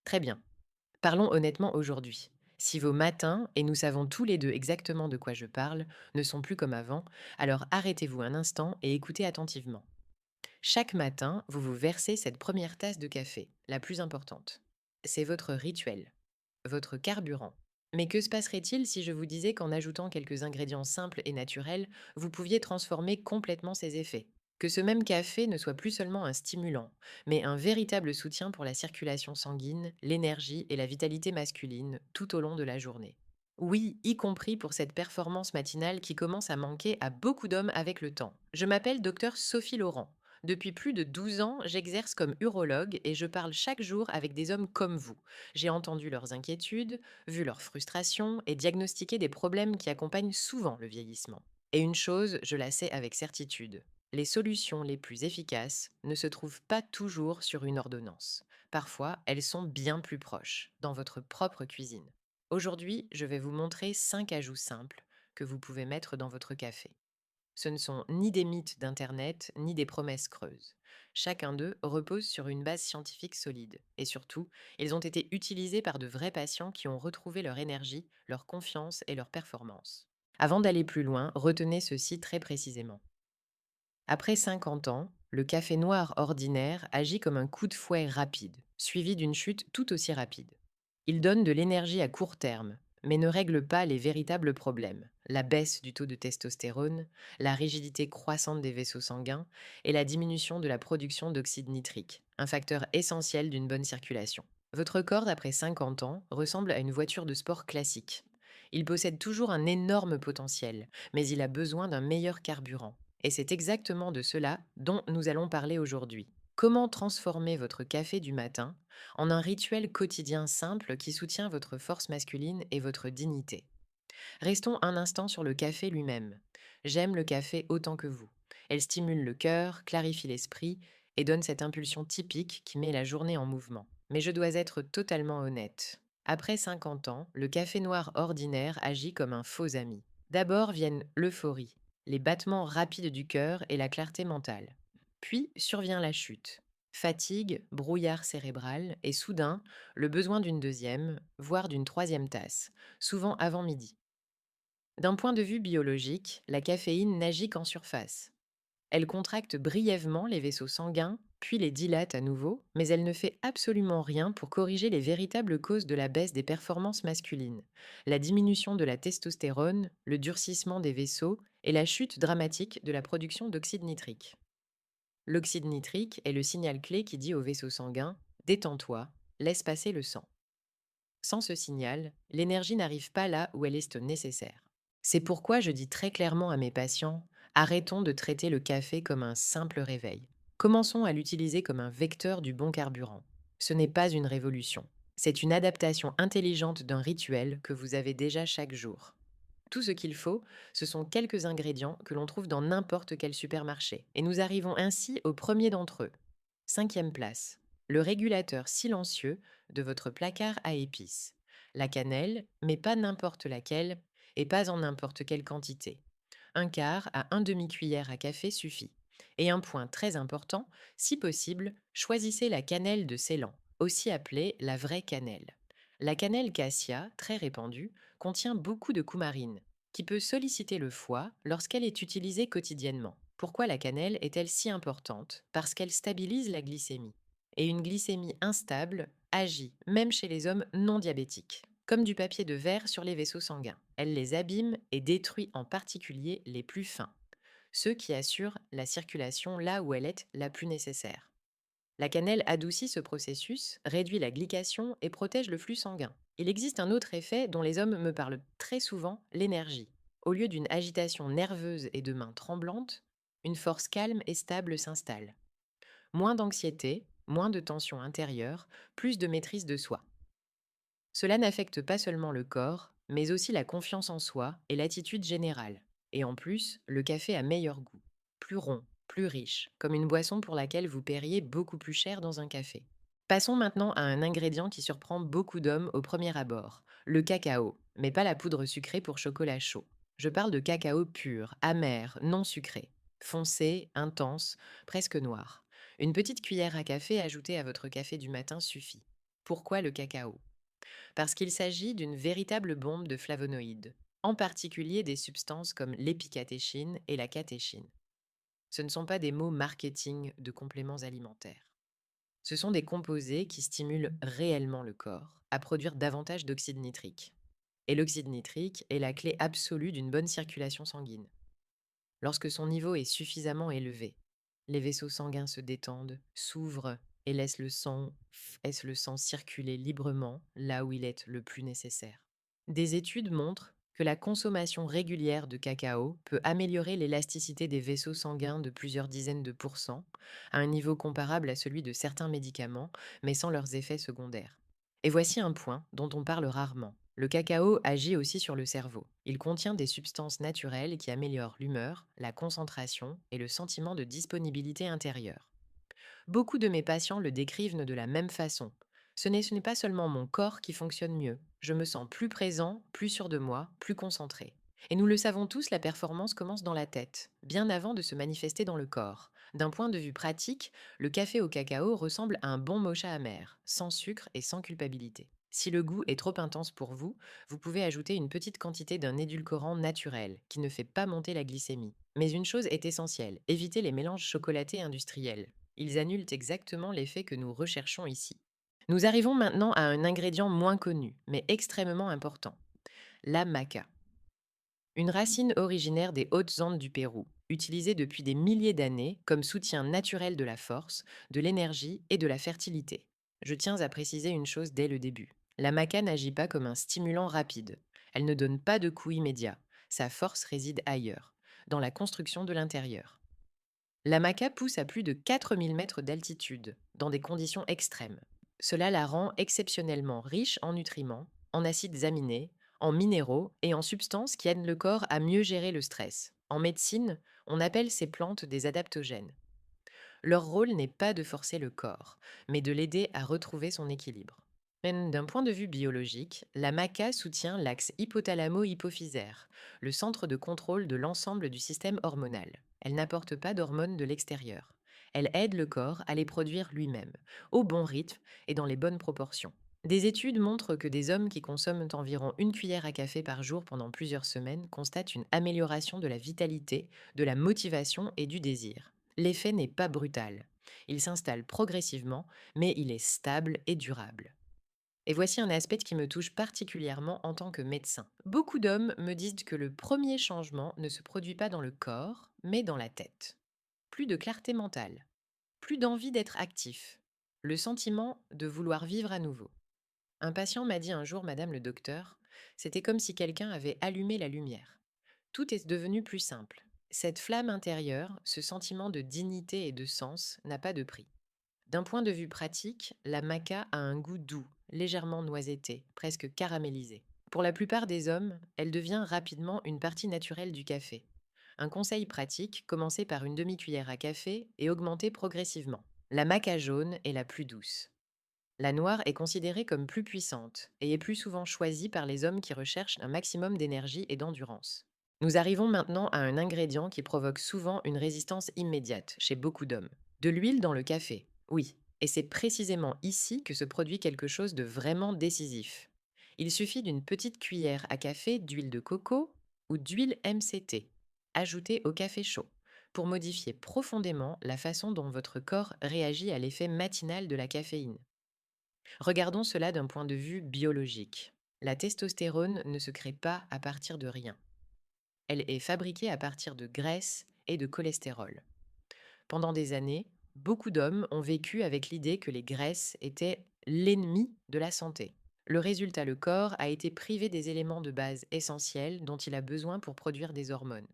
Très bien. Parlons honnêtement aujourd'hui. Si vos matins, et nous savons tous les deux exactement de quoi je parle, ne sont plus comme avant, alors arrêtez-vous un instant et écoutez attentivement. Chaque matin, vous vous versez cette première tasse de café, la plus importante. C'est votre rituel, votre carburant. Mais que se passerait-il si je vous disais qu'en ajoutant quelques ingrédients simples et naturels, vous pouviez transformer complètement ces effets? Que ce même café ne soit plus seulement un stimulant, mais un véritable soutien pour la circulation sanguine, l'énergie et la vitalité masculine tout au long de la journée. Oui, y compris pour cette performance matinale qui commence à manquer à beaucoup d'hommes avec le temps. Je m'appelle docteur Sophie Laurent. Depuis plus de 12 ans, j'exerce comme urologue et je parle chaque jour avec des hommes comme vous. J'ai entendu leurs inquiétudes, vu leurs frustrations et diagnostiqué des problèmes qui accompagnent souvent le vieillissement. Et une chose, je la sais avec certitude. Les solutions les plus efficaces ne se trouvent pas toujours sur une ordonnance. Parfois, elles sont bien plus proches, dans votre propre cuisine. Aujourd'hui, je vais vous montrer 5 ajouts simples que vous pouvez mettre dans votre café. Ce ne sont ni des mythes d'Internet, ni des promesses creuses. Chacun d'eux repose sur une base scientifique solide. Et surtout, ils ont été utilisés par de vrais patients qui ont retrouvé leur énergie, leur confiance et leur performance. Avant d'aller plus loin, retenez ceci très précisément. Après 50 ans, le café noir ordinaire agit comme un coup de fouet rapide, suivi d'une chute tout aussi rapide. Il donne de l'énergie à court terme, mais ne règle pas les véritables problèmes, la baisse du taux de testostérone, la rigidité croissante des vaisseaux sanguins et la diminution de la production d'oxyde nitrique, un facteur essentiel d'une bonne circulation. Votre corps, après 50 ans, ressemble à une voiture de sport classique. Il possède toujours un énorme potentiel, mais il a besoin d'un meilleur carburant. Et c'est exactement de cela dont nous allons parler aujourd'hui. Comment transformer votre café du matin en un rituel quotidien simple qui soutient votre force masculine et votre dignité. Restons un instant sur le café lui-même. J'aime le café autant que vous. Elle stimule le cœur, clarifie l'esprit et donne cette impulsion typique qui met la journée en mouvement. Mais je dois être totalement honnête. Après 50 ans, le café noir ordinaire agit comme un faux ami. D'abord viennent l'euphorie, les battements rapides du cœur et la clarté mentale. Puis survient la chute. Fatigue, brouillard cérébral et soudain, le besoin d'une deuxième, voire d'une troisième tasse, souvent avant midi. D'un point de vue biologique, la caféine n'agit qu'en surface. Elle contracte brièvement les vaisseaux sanguins, puis les dilate à nouveau, mais elle ne fait absolument rien pour corriger les véritables causes de la baisse des performances masculines, la diminution de la testostérone, le durcissement des vaisseaux et la chute dramatique de la production d'oxyde nitrique. L'oxyde nitrique est le signal clé qui dit aux vaisseaux sanguins: détends-toi, laisse passer le sang. Sans ce signal, l'énergie n'arrive pas là où elle est nécessaire. C'est pourquoi je dis très clairement à mes patients: arrêtons de traiter le café comme un simple réveil. Commençons à l'utiliser comme un vecteur du bon carburant. Ce n'est pas une révolution. C'est une adaptation intelligente d'un rituel que vous avez déjà chaque jour. Tout ce qu'il faut, ce sont quelques ingrédients que l'on trouve dans n'importe quel supermarché. Et nous arrivons ainsi au premier d'entre eux. Cinquième place, le régulateur silencieux de votre placard à épices. La cannelle, mais pas n'importe laquelle et pas en n'importe quelle quantité. Un quart à un demi-cuillère à café suffit. Et un point très important, si possible, choisissez la cannelle de Ceylan, aussi appelée la vraie cannelle. La cannelle cassia, très répandue, contient beaucoup de coumarine, qui peut solliciter le foie lorsqu'elle est utilisée quotidiennement. Pourquoi la cannelle est-elle si importante? Parce qu'elle stabilise la glycémie. Et une glycémie instable agit, même chez les hommes non diabétiques, comme du papier de verre sur les vaisseaux sanguins. Elle les abîme et détruit en particulier les plus fins, ceux qui assurent la circulation là où elle est la plus nécessaire. La cannelle adoucit ce processus, réduit la glycation et protège le flux sanguin. Il existe un autre effet dont les hommes me parlent très souvent, l'énergie. Au lieu d'une agitation nerveuse et de mains tremblantes, une force calme et stable s'installe. Moins d'anxiété, moins de tension intérieure, plus de maîtrise de soi. Cela n'affecte pas seulement le corps, mais aussi la confiance en soi et l'attitude générale. Et en plus, le café a meilleur goût. Plus rond, plus riche, comme une boisson pour laquelle vous paieriez beaucoup plus cher dans un café. Passons maintenant à un ingrédient qui surprend beaucoup d'hommes au premier abord, le cacao, mais pas la poudre sucrée pour chocolat chaud. Je parle de cacao pur, amer, non sucré, foncé, intense, presque noir. Une petite cuillère à café ajoutée à votre café du matin suffit. Pourquoi le cacao? Parce qu'il s'agit d'une véritable bombe de flavonoïdes, en particulier des substances comme l'épicatéchine et la catéchine. Ce ne sont pas des mots marketing de compléments alimentaires. Ce sont des composés qui stimulent réellement le corps à produire davantage d'oxyde nitrique. Et l'oxyde nitrique est la clé absolue d'une bonne circulation sanguine. Lorsque son niveau est suffisamment élevé, les vaisseaux sanguins se détendent, s'ouvrent et laissent le sang circuler librement là où il est le plus nécessaire. Des études montrent que la consommation régulière de cacao peut améliorer l'élasticité des vaisseaux sanguins de plusieurs dizaines de pourcents, à un niveau comparable à celui de certains médicaments, mais sans leurs effets secondaires. Et voici un point dont on parle rarement. Le cacao agit aussi sur le cerveau. Il contient des substances naturelles qui améliorent l'humeur, la concentration et le sentiment de disponibilité intérieure. Beaucoup de mes patients le décrivent de la même façon. Ce n'est pas seulement mon corps qui fonctionne mieux. Je me sens plus présent, plus sûr de moi, plus concentré. Et nous le savons tous, la performance commence dans la tête, bien avant de se manifester dans le corps. D'un point de vue pratique, le café au cacao ressemble à un bon mocha amer, sans sucre et sans culpabilité. Si le goût est trop intense pour vous, vous pouvez ajouter une petite quantité d'un édulcorant naturel qui ne fait pas monter la glycémie. Mais une chose est essentielle, évitez les mélanges chocolatés industriels. Ils annulent exactement l'effet que nous recherchons ici. Nous arrivons maintenant à un ingrédient moins connu, mais extrêmement important, la maca. Une racine originaire des hautes Andes du Pérou, utilisée depuis des milliers d'années comme soutien naturel de la force, de l'énergie et de la fertilité. Je tiens à préciser une chose dès le début. La maca n'agit pas comme un stimulant rapide. Elle ne donne pas de coup immédiat. Sa force réside ailleurs, dans la construction de l'intérieur. La maca pousse à plus de 4000 mètres d'altitude, dans des conditions extrêmes. Cela la rend exceptionnellement riche en nutriments, en acides aminés, en minéraux et en substances qui aident le corps à mieux gérer le stress. En médecine, on appelle ces plantes des adaptogènes. Leur rôle n'est pas de forcer le corps, mais de l'aider à retrouver son équilibre. Même d'un point de vue biologique, la maca soutient l'axe hypothalamo-hypophysaire, le centre de contrôle de l'ensemble du système hormonal. Elle n'apporte pas d'hormones de l'extérieur. Elle aide le corps à les produire lui-même, au bon rythme et dans les bonnes proportions. Des études montrent que des hommes qui consomment environ une cuillère à café par jour pendant plusieurs semaines constatent une amélioration de la vitalité, de la motivation et du désir. L'effet n'est pas brutal. Il s'installe progressivement, mais il est stable et durable. Et voici un aspect qui me touche particulièrement en tant que médecin. Beaucoup d'hommes me disent que le premier changement ne se produit pas dans le corps, mais dans la tête. Plus de clarté mentale, plus d'envie d'être actif, le sentiment de vouloir vivre à nouveau. Un patient m'a dit un jour, Madame le docteur, c'était comme si quelqu'un avait allumé la lumière. Tout est devenu plus simple. Cette flamme intérieure, ce sentiment de dignité et de sens n'a pas de prix. D'un point de vue pratique, la maca a un goût doux, légèrement noisetté, presque caramélisé. Pour la plupart des hommes, elle devient rapidement une partie naturelle du café. Un conseil pratique, commencez par une demi-cuillère à café et augmentez progressivement. La maca jaune est la plus douce. La noire est considérée comme plus puissante et est plus souvent choisie par les hommes qui recherchent un maximum d'énergie et d'endurance. Nous arrivons maintenant à un ingrédient qui provoque souvent une résistance immédiate chez beaucoup d'hommes. De l'huile dans le café. Oui, et c'est précisément ici que se produit quelque chose de vraiment décisif. Il suffit d'une petite cuillère à café d'huile de coco ou d'huile MCT, ajoutée au café chaud, pour modifier profondément la façon dont votre corps réagit à l'effet matinal de la caféine. Regardons cela d'un point de vue biologique. La testostérone ne se crée pas à partir de rien. Elle est fabriquée à partir de graisse et de cholestérol. Pendant des années, beaucoup d'hommes ont vécu avec l'idée que les graisses étaient l'ennemi de la santé. Le résultat, le corps a été privé des éléments de base essentiels dont il a besoin pour produire des hormones.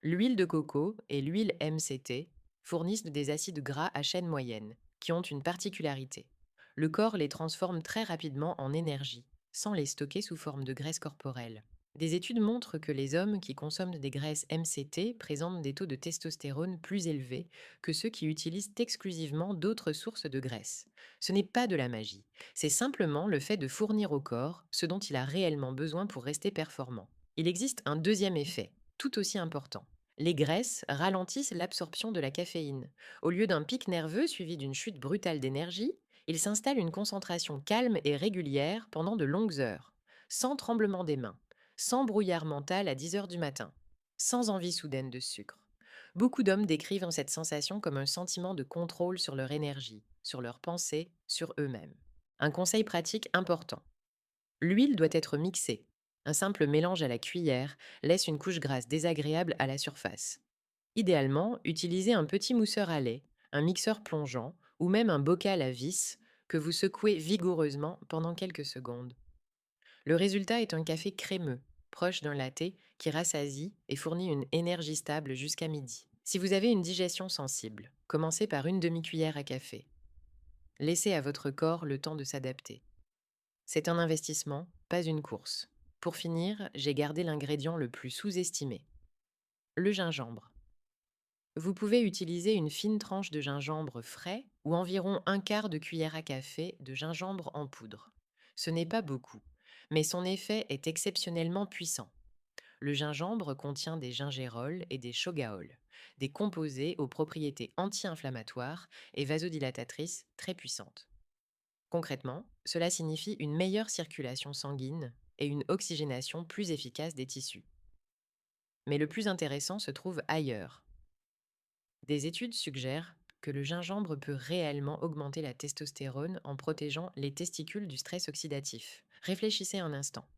L'huile de coco et l'huile MCT fournissent des acides gras à chaîne moyenne, qui ont une particularité. Le corps les transforme très rapidement en énergie, sans les stocker sous forme de graisse corporelle. Des études montrent que les hommes qui consomment des graisses MCT présentent des taux de testostérone plus élevés que ceux qui utilisent exclusivement d'autres sources de graisse. Ce n'est pas de la magie, c'est simplement le fait de fournir au corps ce dont il a réellement besoin pour rester performant. Il existe un deuxième effet, tout aussi important. Les graisses ralentissent l'absorption de la caféine. Au lieu d'un pic nerveux suivi d'une chute brutale d'énergie, Il s'installe une concentration calme et régulière pendant de longues heures, sans tremblement des mains, sans brouillard mental à 10 heures du matin, sans envie soudaine de sucre. Beaucoup d'hommes décrivent cette sensation comme un sentiment de contrôle sur leur énergie, sur leurs pensées, sur eux-mêmes. Un conseil pratique important. L'huile doit être mixée. Un simple mélange à la cuillère laisse une couche grasse désagréable à la surface. Idéalement, utilisez un petit mousseur à lait, un mixeur plongeant ou même un bocal à vis que vous secouez vigoureusement pendant quelques secondes. Le résultat est un café crémeux, proche d'un latte qui rassasie et fournit une énergie stable jusqu'à midi. Si vous avez une digestion sensible, commencez par une demi-cuillère à café. Laissez à votre corps le temps de s'adapter. C'est un investissement, pas une course. Pour finir, j'ai gardé l'ingrédient le plus sous-estimé, le gingembre. Vous pouvez utiliser une fine tranche de gingembre frais ou environ un quart de cuillère à café de gingembre en poudre. Ce n'est pas beaucoup, mais son effet est exceptionnellement puissant. Le gingembre contient des gingérols et des shogaols, des composés aux propriétés anti-inflammatoires et vasodilatatrices très puissantes. Concrètement, cela signifie une meilleure circulation sanguine et une oxygénation plus efficace des tissus. Mais le plus intéressant se trouve ailleurs. Des études suggèrent que le gingembre peut réellement augmenter la testostérone en protégeant les testicules du stress oxydatif. Réfléchissez un instant.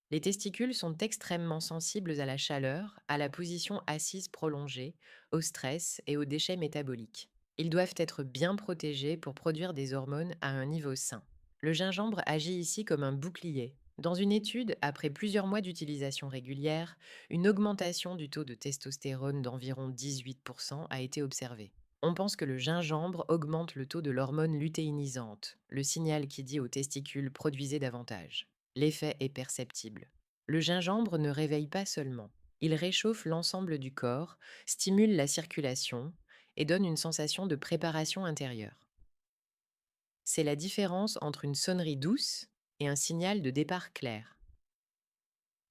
Les testicules sont extrêmement sensibles à la chaleur, à la position assise prolongée, au stress et aux déchets métaboliques. Ils doivent être bien protégés pour produire des hormones à un niveau sain. Le gingembre agit ici comme un bouclier. Dans une étude, après plusieurs mois d'utilisation régulière, une augmentation du taux de testostérone d'environ 18% a été observée. On pense que le gingembre augmente le taux de l'hormone lutéinisante, le signal qui dit aux testicules produisez davantage. L'effet est perceptible. Le gingembre ne réveille pas seulement, il réchauffe l'ensemble du corps, stimule la circulation et donne une sensation de préparation intérieure. C'est la différence entre une sonnerie douce et un signal de départ clair.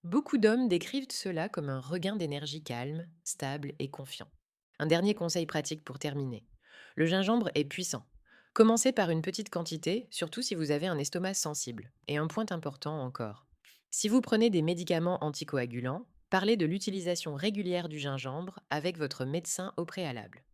Beaucoup d'hommes décrivent cela comme un regain d'énergie calme, stable et confiant. Un dernier conseil pratique pour terminer. Le gingembre est puissant. Commencez par une petite quantité, surtout si vous avez un estomac sensible. Et un point important encore. Si vous prenez des médicaments anticoagulants, parlez de l'utilisation régulière du gingembre avec votre médecin au préalable.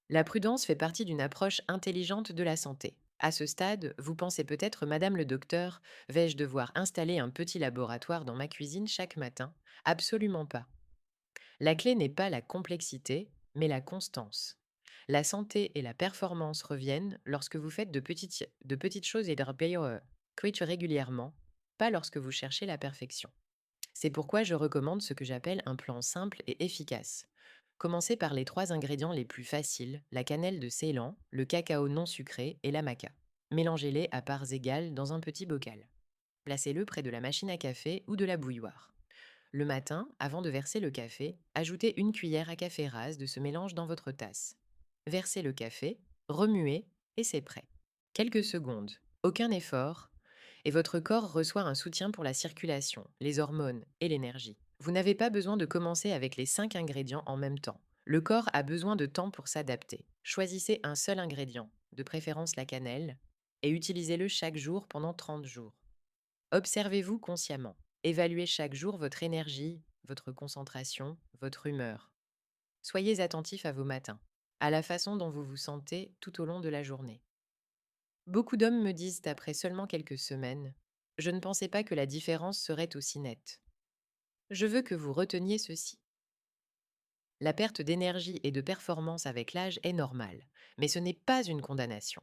La prudence fait partie d'une approche intelligente de la santé. À ce stade, vous pensez peut-être, Madame le docteur, vais-je devoir installer un petit laboratoire dans ma cuisine chaque matin? Absolument pas. La clé n'est pas la complexité, mais la constance. La santé et la performance reviennent lorsque vous faites de petites choses et de régulièrement, pas lorsque vous cherchez la perfection. C'est pourquoi je recommande ce que j'appelle un plan simple et efficace. Commencez par les 3 ingrédients les plus faciles, la cannelle de Ceylan, le cacao non sucré et la maca. Mélangez-les à parts égales dans un petit bocal. Placez-le près de la machine à café ou de la bouilloire. Le matin, avant de verser le café, ajoutez une cuillère à café rase de ce mélange dans votre tasse. Versez le café, remuez et c'est prêt. Quelques secondes, aucun effort, et votre corps reçoit un soutien pour la circulation, les hormones et l'énergie. Vous n'avez pas besoin de commencer avec les 5 ingrédients en même temps. Le corps a besoin de temps pour s'adapter. Choisissez un seul ingrédient, de préférence la cannelle, et utilisez-le chaque jour pendant 30 jours. Observez-vous consciemment. Évaluez chaque jour votre énergie, votre concentration, votre humeur. Soyez attentif à vos matins, à la façon dont vous vous sentez tout au long de la journée. Beaucoup d'hommes me disent après seulement quelques semaines, je ne pensais pas que la différence serait aussi nette. Je veux que vous reteniez ceci. La perte d'énergie et de performance avec l'âge est normale, mais ce n'est pas une condamnation.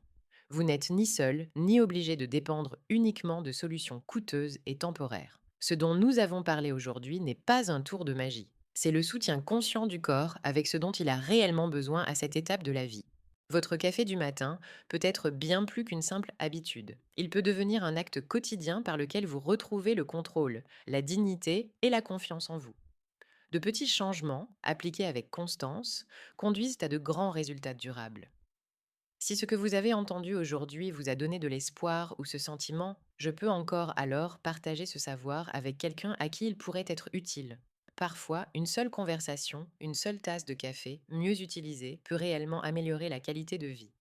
Vous n'êtes ni seul, ni obligé de dépendre uniquement de solutions coûteuses et temporaires. Ce dont nous avons parlé aujourd'hui n'est pas un tour de magie. C'est le soutien conscient du corps avec ce dont il a réellement besoin à cette étape de la vie. Votre café du matin peut être bien plus qu'une simple habitude. Il peut devenir un acte quotidien par lequel vous retrouvez le contrôle, la dignité et la confiance en vous. De petits changements, appliqués avec constance, conduisent à de grands résultats durables. Si ce que vous avez entendu aujourd'hui vous a donné de l'espoir ou ce sentiment, je peux encore alors partager ce savoir avec quelqu'un à qui il pourrait être utile. Parfois, une seule conversation, une seule tasse de café, mieux utilisée, peut réellement améliorer la qualité de vie.